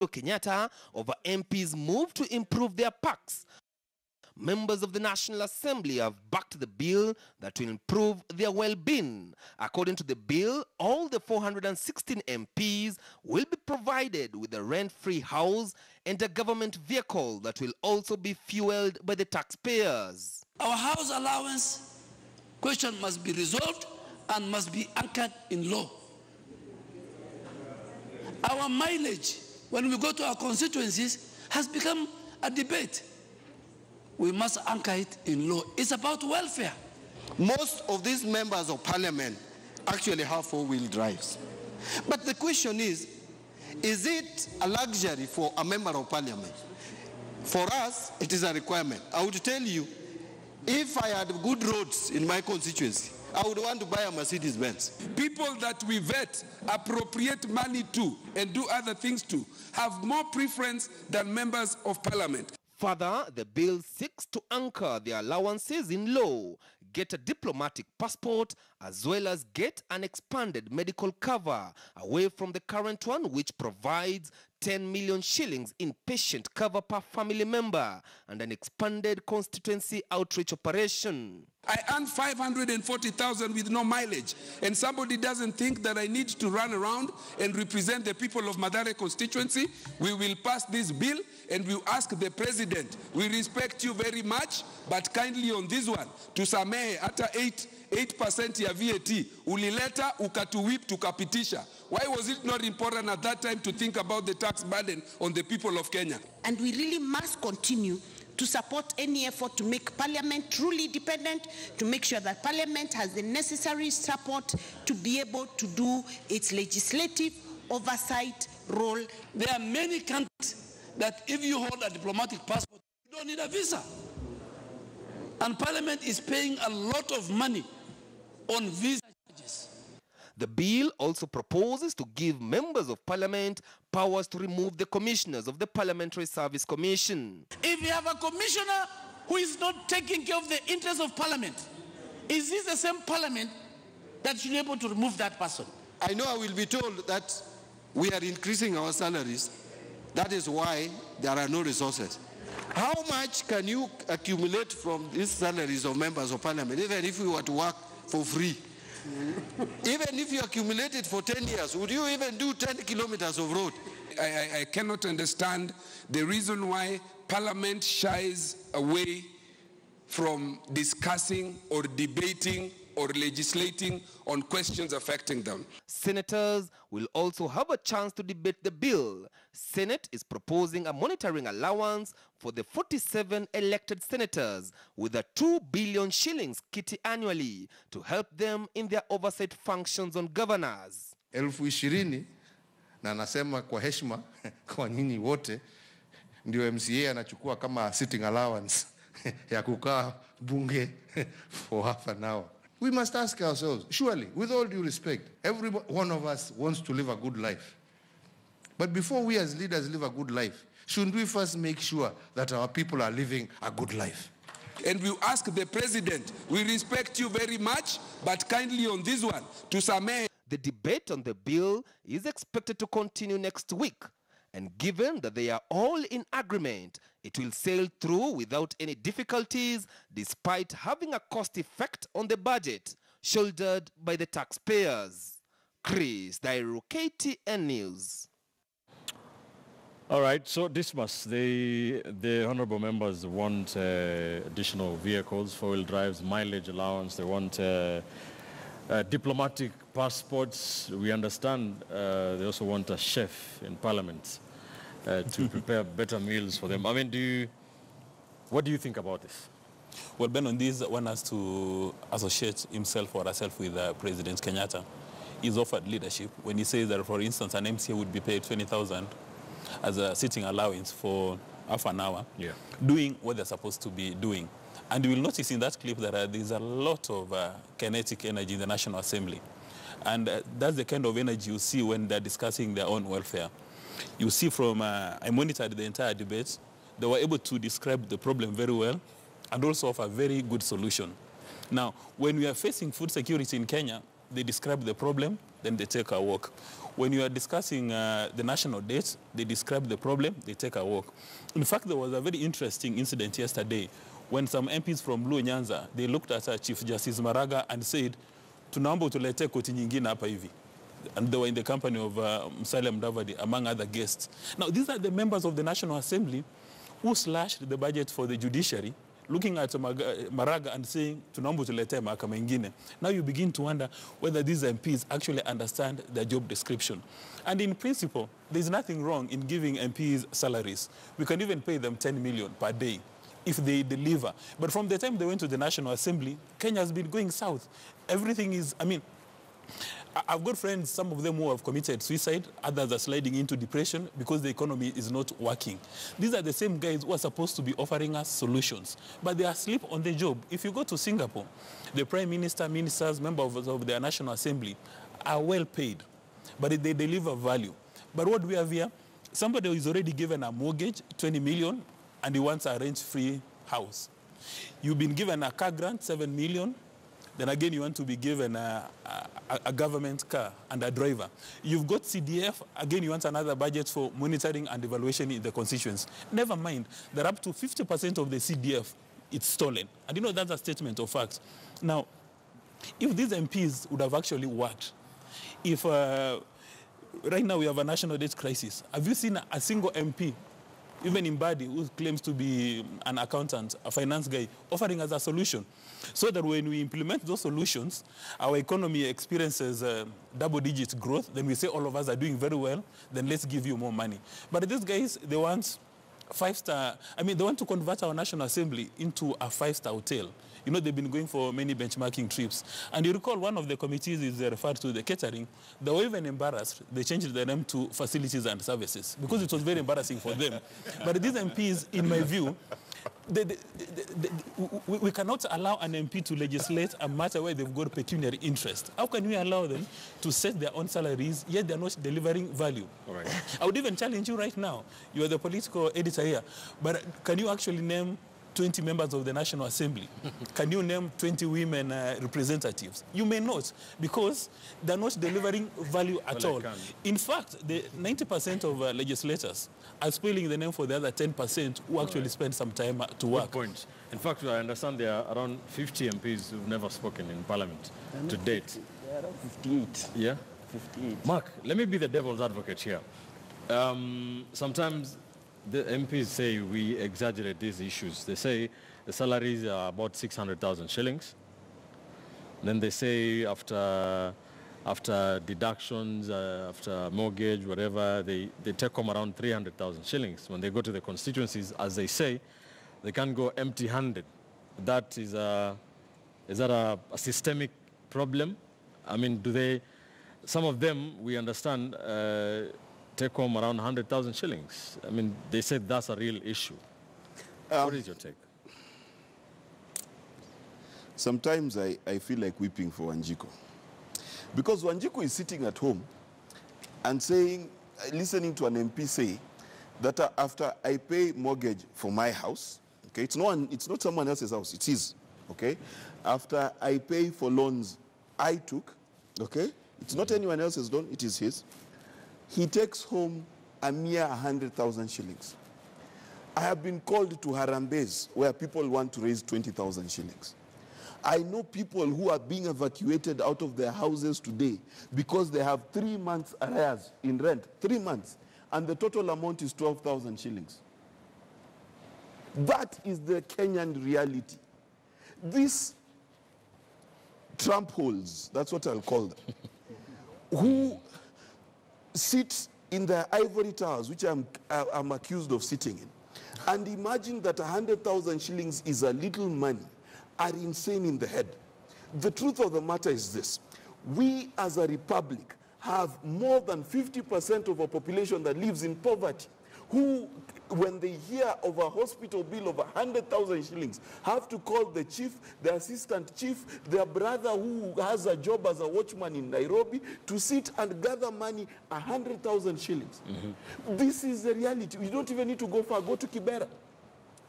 Kenyatta over MPs' move to improve their parks. Members of the National Assembly have backed the bill that will improve their well-being. According to the bill, all the 416 MPs will be provided with a rent-free house and a government vehicle that will also be fueled by the taxpayers. Our house allowance question must be resolved and must be anchored in law. Our mileage, when we go to our constituencies, has become a debate. We must anchor it in law. It's about welfare. Most of these members of parliament actually have four-wheel drives. But the question is it a luxury for a member of parliament? For us, it is a requirement. I would tell you, if I had good roads in my constituency, I would want to buy a Mercedes-Benz. People that we vet, appropriate money to, and do other things to, have more preference than members of parliament. Further, the bill seeks to anchor their allowances in law, get a diplomatic passport, as well as get an expanded medical cover away from the current one, which provides 10 million shillings in patient cover per family member and an expanded constituency outreach operation. I earn 540,000 with no mileage, and somebody doesn't think that I need to run around and represent the people of Mathare constituency. We will pass this bill and we ask the president, we respect you very much, but kindly on this one, tusamehe hata 8% ya VAT, ulileta ukatuwip tukapitisha. Why was it not important at that time to think about the tax burden on the people of Kenya? And we really must continue to support any effort to make Parliament truly independent, to make sure that Parliament has the necessary support to be able to do its legislative oversight role. There are many countries that if you hold a diplomatic passport, you don't need a visa. And Parliament is paying a lot of money on visa charges. The bill also proposes to give members of parliament powers to remove the commissioners of the Parliamentary Service Commission. If you have a commissioner who is not taking care of the interests of Parliament, is this the same Parliament that should be able to remove that person? I know I will be told that we are increasing our salaries. That is why there are no resources. How much can you accumulate from these salaries of members of parliament, even if you were to work for free? Even if you accumulate it for 10 years, would you even do 10 kilometers of road? I cannot understand the reason why Parliament shies away from discussing or debating or legislating on questions affecting them. Senators will also have a chance to debate the bill. Senate is proposing a monitoring allowance for the 47 elected senators with a 2 billion shillings kitty annually to help them in their oversight functions on governors. 20,000 na nasema kwa heshima kwa nyinyi wote ndio MCA anachukua kama sitting allowance ya kukaa bunge for half an hour. We must ask ourselves, surely, with all due respect, every one of us wants to live a good life. But before we as leaders live a good life, shouldn't we first make sure that our people are living a good life? And we ask the president, we respect you very much, but kindly on this one, to samehe. The debate on the bill is expected to continue next week. And given that they are all in agreement, it will sail through without any difficulties, despite having a cost effect on the budget, shouldered by the taxpayers. Chris Dairu, KTN News. All right, so Dismas, the honorable members want additional vehicles, four-wheel drives, mileage allowance. They want diplomatic passports. We understand they also want a chef in parliament to prepare better meals for them. I mean, what do you think about this? Well, Ben, on this, one has to associate himself or herself with President Kenyatta. He's offered leadership when he says that, for instance, an MCA would be paid 20,000 as a sitting allowance for half an hour, doing what they're supposed to be doing. And you will notice in that clip that there's a lot of kinetic energy in the National Assembly. And that's the kind of energy you see when they're discussing their own welfare. You see from, I monitored the entire debate, they were able to describe the problem very well and also offer a very good solution. Now, when we are facing food security in Kenya, they describe the problem, then they take a walk. When you are discussing the national debt, they describe the problem, they take a walk. In fact, there was a very interesting incident yesterday when some MPs from Luo Nyanza, they looked at Chief Justice Maraga and said, tunaomba utulete koti nyingine hapa hivi. And they were in the company of Musalia Mudavadi, among other guests. Now, these are the members of the National Assembly who slashed the budget for the judiciary, looking at Maraga and saying, tunaomba tulete mahakama ingine. Now you begin to wonder whether these MPs actually understand their job description. And in principle, there's nothing wrong in giving MPs salaries. We can even pay them 10 million per day if they deliver. But from the time they went to the National Assembly, Kenya has been going south. Everything is, I mean, I've got friends, some of them who have committed suicide, others are sliding into depression because the economy is not working. These are the same guys who are supposed to be offering us solutions, but they are asleep on the job. If you go to Singapore, the Prime Minister, ministers, members of their National Assembly are well paid, but they deliver value. But what we have here, somebody who is already given a mortgage, 20 million, and he wants a rent-free house. You've been given a car grant, 7 million, then again you want to be given a government car and a driver. You've got CDF, again you want another budget for monitoring and evaluation in the constituents. Never mind that up to 50% of the CDF, it's stolen. And you know that's a statement of fact. Now, if these MPs would have actually worked, if right now we have a national debt crisis, have you seen a single MP, even in Badi, who claims to be an accountant, a finance guy, offering us a solution? So that when we implement those solutions, our economy experiences double-digit growth, then we say all of us are doing very well, then let's give you more money. But these guys, they want five-star, I mean, they want to convert our National Assembly into a five-star hotel. You know, they've been going for many benchmarking trips. And you recall one of the committees is referred to the catering. They were even embarrassed. They changed the name to facilities and services because it was very embarrassing for them. But these MPs, in my view, we cannot allow an MP to legislate a matter where they've got pecuniary interest. How can we allow them to set their own salaries, yet they're not delivering value? All right. I would even challenge you right now. You are the political editor here. But can you actually name 20 members of the National Assembly? Can you name 20 women representatives? You may not, because they're not delivering value at all. In fact, the 90% of legislators are spoiling the name for the other 10% who actually spend some time to work. Good point. In fact, I understand there are around 50 MPs who've never spoken in Parliament to date. There are around 58. Yeah? 58. Mark, let me be the devil's advocate here. Sometimes the MPs say we exaggerate these issues. They say the salaries are about 600,000 shillings. Then they say after deductions, after mortgage, whatever, they take home around 300,000 shillings. When they go to the constituencies, as they say, they can't go empty-handed. That is that a systemic problem? I mean, do they, some of them, we understand, take home around 100,000 shillings. I mean, they said that's a real issue. What is your take? Sometimes I feel like weeping for Wanjiku. Because Wanjiku is sitting at home and saying, listening to an MP say that after I pay mortgage for my house, okay, it's not someone else's house, it's his, okay? After I pay for loans I took, okay? It's not anyone else's loan, it is his. He takes home a mere 100,000 shillings. I have been called to Harambes where people want to raise 20,000 shillings. I know people who are being evacuated out of their houses today because they have 3 months arrears in rent, 3 months, and the total amount is 12,000 shillings. That is the Kenyan reality. These Trump holes, that's what I'll call them, who sit in their ivory towers, which I'm accused of sitting in, and imagine that 100,000 shillings is a little money, are insane in the head. The truth of the matter is this. We as a republic have more than 50% of our population that lives in poverty, who, when they hear of a hospital bill of 100,000 shillings, have to call the chief, the assistant chief, their brother who has a job as a watchman in Nairobi to sit and gather money, 100,000 shillings. Mm-hmm. This is the reality. You don't even need to go far. Go to Kibera.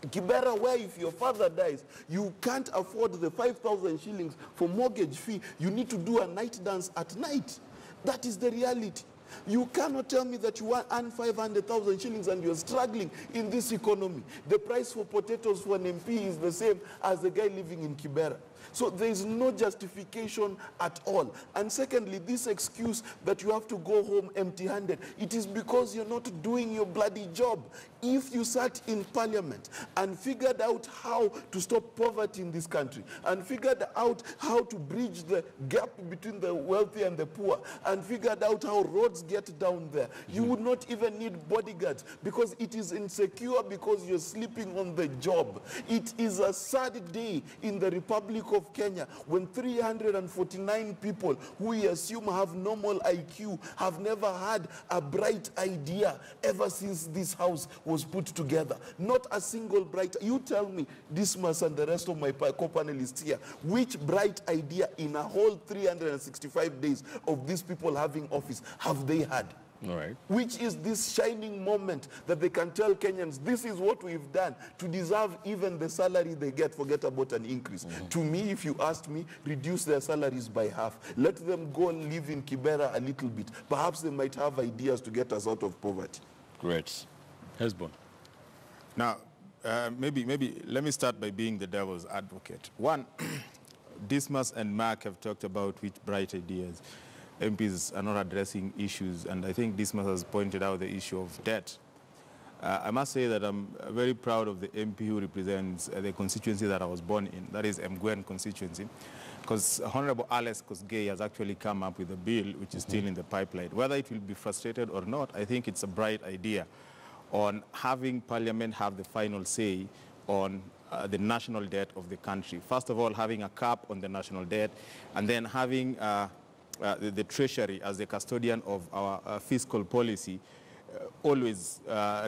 Kibera, where if your father dies, you can't afford the 5,000 shillings for mortgage fee, you need to do a night dance at night. That is the reality. You cannot tell me that you earn 500,000 shillings and you're struggling in this economy. The price for potatoes for an MP is the same as the guy living in Kibera. So there is no justification at all. And secondly, this excuse that you have to go home empty-handed, it is because you're not doing your bloody job. If you sat in parliament and figured out how to stop poverty in this country, and figured out how to bridge the gap between the wealthy and the poor, and figured out how roads get down there, you would not even need bodyguards, because it is insecure, because you're sleeping on the job. It is a sad day in the Republic of Kenya when 349 people who we assume have normal IQ have never had a bright idea ever since this house was put together. Not a single bright. You tell me, Dismas and the rest of my co-panelists here, which bright idea in a whole 365 days of these people having office have they had? All right. Which is this shining moment that they can tell Kenyans, this is what we've done to deserve even the salary they get, forget about an increase. To me, if you asked me, reduce their salaries by half. Let them go and live in Kibera a little bit. Perhaps they might have ideas to get us out of poverty. Great. Hesbon. Now, maybe let me start by being the devil's advocate. One, Dismas and Mark have talked about which bright ideas. MPs are not addressing issues, and I think Dismas has pointed out the issue of debt. I must say that I'm very proud of the MP who represents the constituency that I was born in, that is Mgwen constituency, because Honorable Alex Kosgei has actually come up with a bill which is still in the pipeline. Whether it will be frustrated or not, I think it's a bright idea on having Parliament have the final say on the national debt of the country. First of all, having a cap on the national debt, and then having the Treasury as the custodian of our fiscal policy always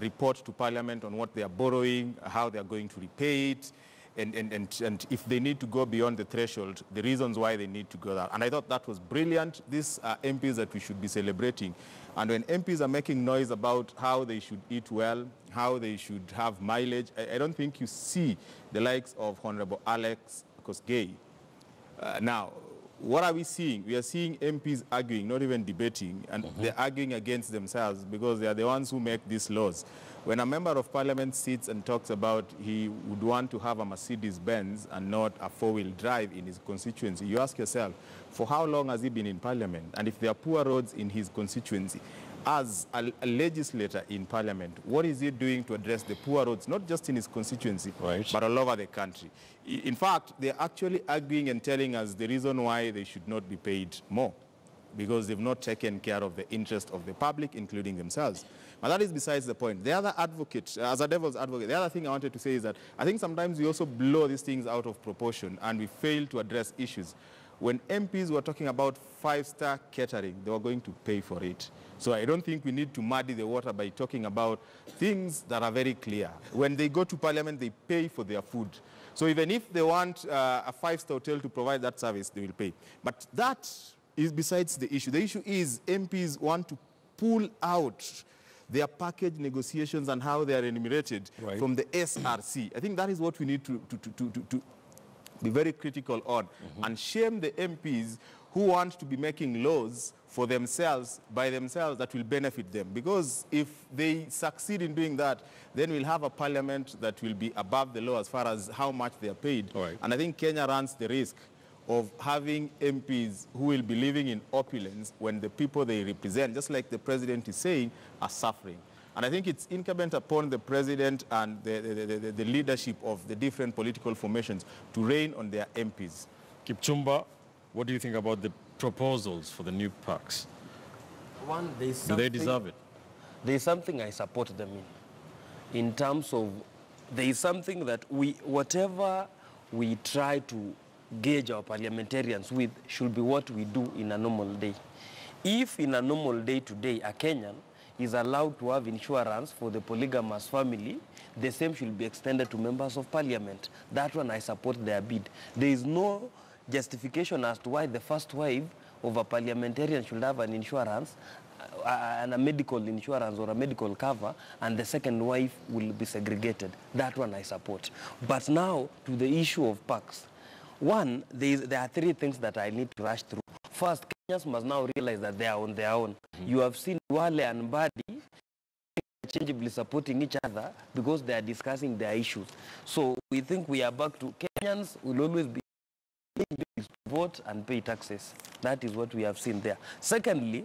report to Parliament on what they are borrowing, how they are going to repay it, and if they need to go beyond the threshold, the reasons why they need to go there. And I thought that was brilliant. These are MPs that we should be celebrating. And when MPs are making noise about how they should eat well, how they should have mileage, I don't think you see the likes of Honorable Alex Kosgei. Now, what are we seeing? We are seeing MPs arguing, not even debating, and they're arguing against themselves because they are the ones who make these laws. When a member of Parliament sits and talks about he would want to have a Mercedes-Benz and not a four-wheel drive in his constituency, you ask yourself, for how long has he been in Parliament? And if there are poor roads in his constituency, as a legislator in Parliament, what is he doing to address the poor roads, not just in his constituency, but all over the country? In fact, they're actually arguing and telling us the reason why they should not be paid more, because they've not taken care of the interest of the public, including themselves. But that is besides the point. The other advocate, as a devil's advocate, the other thing I wanted to say is that I think sometimes we also blow these things out of proportion and we fail to address issues. When MPs were talking about five-star catering, they were going to pay for it. So I don't think we need to muddy the water by talking about things that are very clear. When they go to Parliament, they pay for their food. So even if they want a five-star hotel to provide that service, they will pay. But that is besides the issue. The issue is MPs want to pull out their package negotiations and how they are enumerated from the SRC. I think that is what we need to be very critical on, and shame the MPs who want to be making laws for themselves, by themselves, that will benefit them. Because if they succeed in doing that, then we'll have a parliament that will be above the law as far as how much they are paid. And I think Kenya runs the risk of having MPs who will be living in opulence when the people they represent, just like the president is saying, are suffering. And I think it's incumbent upon the president and the leadership of the different political formations to rein on their MPs. Kipchumba, what do you think about the proposals for the new parks? One, do they deserve it? There is something I support them in terms of, there is something that whatever we try to gauge our parliamentarians with should be what we do in a normal day. If in a normal day today, a Kenyan is allowed to have insurance for the polygamous family, the same should be extended to members of parliament. That one I support their bid. There is no justification as to why the first wife of a parliamentarian should have an insurance a medical insurance or a medical cover, and the second wife will be segregated. That one I support. But now to the issue of PACs. One, there are three things that I need to rush through. First, Kenyans must now realize that they are on their own. You have seen Wale and Badi interchangeably supporting each other because they are discussing their issues. So we think we are back to Kenyans will always be to vote and pay taxes. That is what we have seen there. Secondly,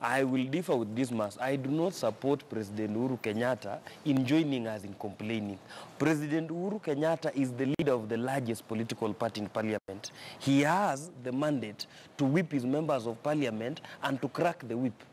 I will differ with Dismas. I do not support President Uhuru Kenyatta in joining us in complaining. President Uhuru Kenyatta is the leader of the largest political party in parliament. He has the mandate to whip his members of parliament and to crack the whip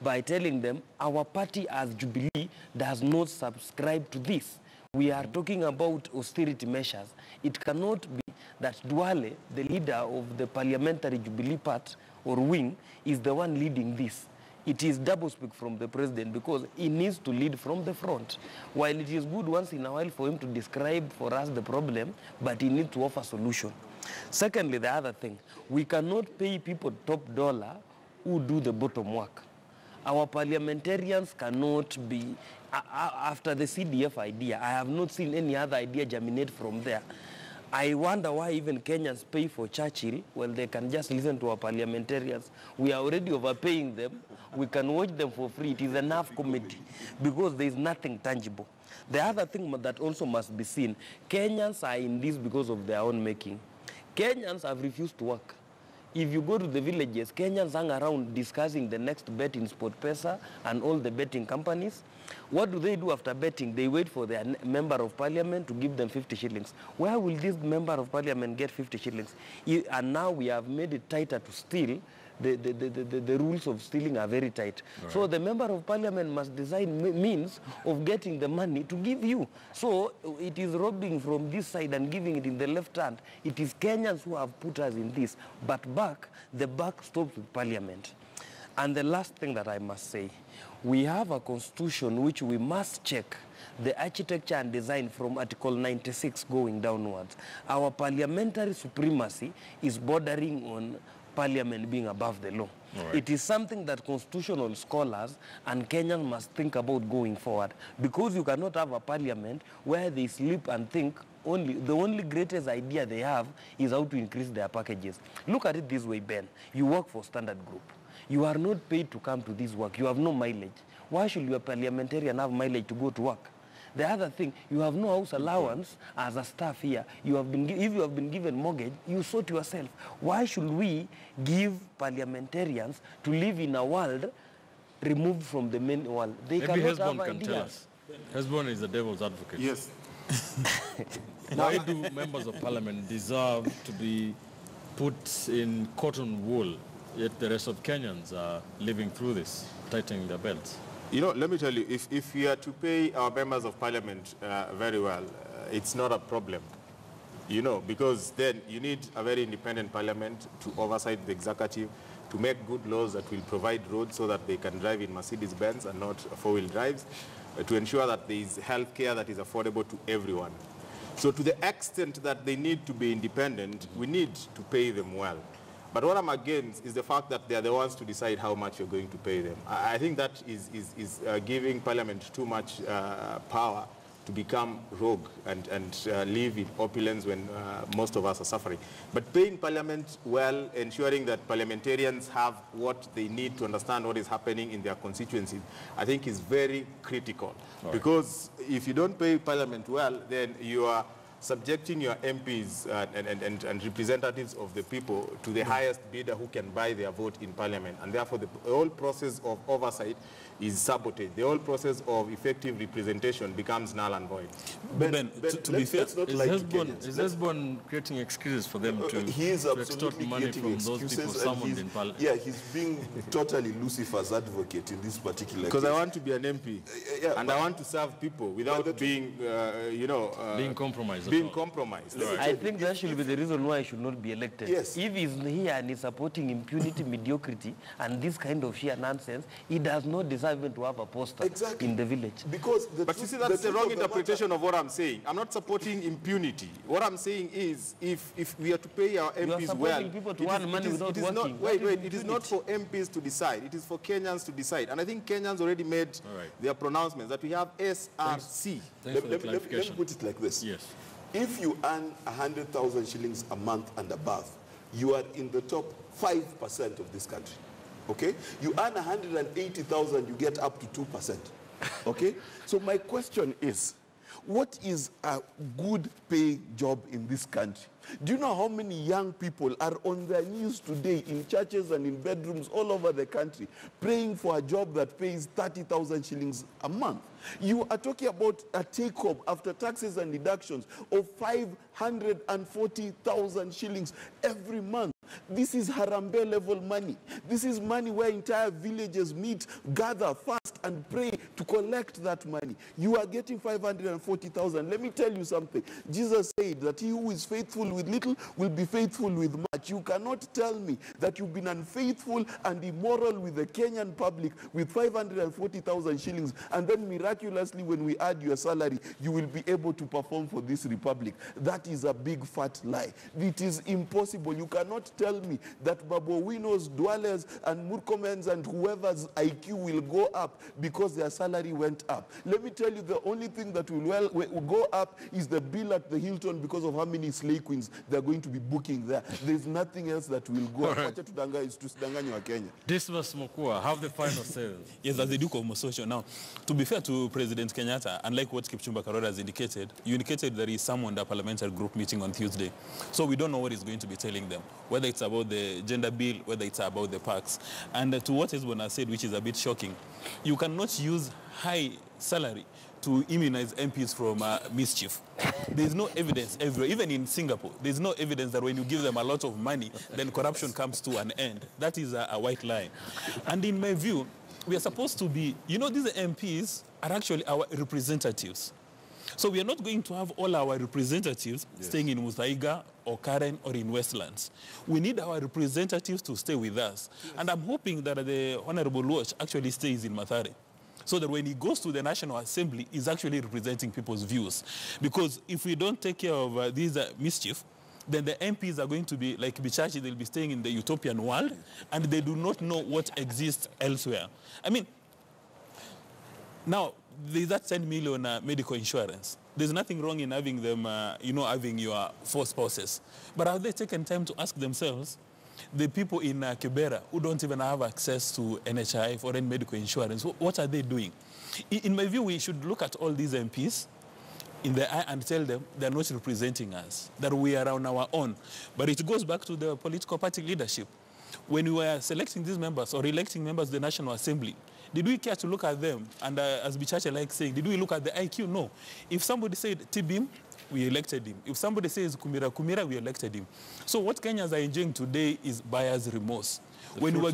by telling them our party as Jubilee does not subscribe to this. We are talking about austerity measures. It cannot be that Duale, the leader of the parliamentary Jubilee part or wing, is the one leading this. It is doublespeak from the president because he needs to lead from the front. While it is good once in a while for him to describe for us the problem, but he needs to offer solution. Secondly, the other thing, we cannot pay people top dollar who do the bottom work. Our parliamentarians cannot be, after the CDF idea, I have not seen any other idea germinate from there. I wonder why even Kenyans pay for Churchill when they can just listen to our parliamentarians. We are already overpaying them. We can watch them for free. It is enough comedy because there is nothing tangible. The other thing that also must be seen, Kenyans are in this because of their own making. Kenyans have refused to work. If you go to the villages, Kenyans hang around discussing the next bet in SportPesa and all the betting companies. What do they do after betting? They wait for their member of parliament to give them 50 shillings. Where will this member of parliament get 50 shillings? And now we have made it tighter to steal. The rules of stealing are very tight. Right. So the member of parliament must design means of getting the money to give you. So it is robbing from this side and giving it in the left hand. It is Kenyans who have put us in this. But the buck stops with parliament. And the last thing that I must say, we have a constitution which we must check the architecture and design from Article 96 going downwards. Our parliamentary supremacy is bordering on parliament being above the law. Right. It is something that constitutional scholars and Kenyans must think about going forward, because you cannot have a parliament where they sleep and think the only greatest idea they have is how to increase their packages. Look at it this way, Ben. You work for Standard Group. You are not paid to come to this work. You have no mileage. Why should your parliamentarian have mileage to go to work? The other thing, you have no house allowance as a staff here. If you have been given mortgage, you sort yourself. Why should we give parliamentarians to live in a world removed from the main world? They Maybe cannot Hezbon have can ideas. tell us. Hezbon is the devil's advocate. Yes. Why do members of parliament deserve to be put in cotton wool, yet the rest of Kenyans are living through this, tightening their belts? You know, let me tell you, if we are to pay our members of parliament very well, it's not a problem. You know, because then you need a very independent parliament to oversight the executive, to make good laws that will provide roads so that they can drive in Mercedes-Benz and not four-wheel drives, to ensure that there is health care that is affordable to everyone. So to the extent that they need to be independent, we need to pay them well. But what I'm against is the fact that they are the ones to decide how much you're going to pay them. I think that is giving Parliament too much power to become rogue and live in opulence when most of us are suffering. But paying Parliament well, ensuring that parliamentarians have what they need to understand what is happening in their constituencies, I think is very critical. Right. Because if you don't pay Parliament well, then you are subjecting your MPs and representatives of the people to the highest bidder who can buy their vote in Parliament. And therefore, the whole process of oversight is sabotaged. The whole process of effective representation becomes null and void. Ben, to be fair, is Hezbon creating excuses for them to extort money from those people summoned in Parliament? Yeah, he's being totally Lucifer's advocate in this particular case. Because I want to be an MP, and I want to serve people without being, being compromised. Being compromised. Right. I think that should be the reason why he should not be elected. Yes. If he's here and he's supporting impunity, mediocrity, and this kind of sheer nonsense, he does not deserve deserve even to have a poster in the village. Because but you see, that's the wrong interpretation of what I'm saying. I'm not supporting impunity. What I'm saying is, if we are to pay our MPs well, people to earn money without working. It is not for MPs to decide. It is for Kenyans to decide. And I think Kenyans already made their pronouncements that we have SRC. Let me put it like this. Yes. If you earn 100,000 shillings a month and above, you are in the top 5% of this country. Okay? You earn 180,000, you get up to 2%. Okay? So my question is, what is a good paying job in this country? Do you know how many young people are on their knees today in churches and in bedrooms all over the country praying for a job that pays 30,000 shillings a month? You are talking about a take-home after taxes and deductions of 540,000 shillings every month. This is Harambee level money. This is money where entire villages meet, gather, fast, and pray to collect that money. You are getting 540,000. Let me tell you something. Jesus said that he who is faithful with little will be faithful with much. You cannot tell me that you've been unfaithful and immoral with the Kenyan public with 540,000 shillings, and then miraculously when we add your salary, you will be able to perform for this republic. That is a big fat lie. It is impossible. You cannot tell me that Babowino's, Dwellers, and Murkomens and whoever's IQ will go up because their salary went up. Let me tell you, the only thing that will go up is the bill at the Hilton because of how many slay queens they're going to be booking there. There's nothing else that will go up. Right. Dismas Mokua, have the final say. Yes, as the Duke of Mososho. Now, to be fair to President Kenyatta, unlike what Kipchumba Karora has indicated, you indicated there is someone the parliamentary group meeting on Tuesday. So we don't know what he's going to be telling them, whether it's about the gender bill, whether it's about the parks. And to what Hezbollah said, which is a bit shocking, you cannot use high salary to immunize MPs from mischief. There's no evidence everywhere, even in Singapore, there's no evidence that when you give them a lot of money, then corruption comes to an end. That is a white lie. And in my view, we are supposed to be, you know, these MPs are actually our representatives. So we are not going to have all our representatives staying in Muthaiga or Karen or in Westlands. We need our representatives to stay with us. Yes. And I'm hoping that the Honorable Watch actually stays in Mathare, so that when he goes to the National Assembly, he's actually representing people's views. Because if we don't take care of these mischief, then the MPs are going to be like Bichachi, they'll be staying in the utopian world, and they do not know what exists elsewhere. I mean, now, there's that 10 million medical insurance. There's nothing wrong in having them, having your 4 spouses. But have they taken time to ask themselves, the people in Kibera who don't even have access to NHI, foreign medical insurance, what are they doing? In my view, we should look at all these MPs in the eye and tell them they're not representing us, that we are on our own. But it goes back to the political party leadership. When we were selecting these members or electing members of the National Assembly, did we care to look at them? And as Bichache likes saying, did we look at the IQ? No. If somebody said Tibim, we elected him. If somebody says Kumira, we elected him. So what Kenyans are enjoying today is buyer's remorse. When we were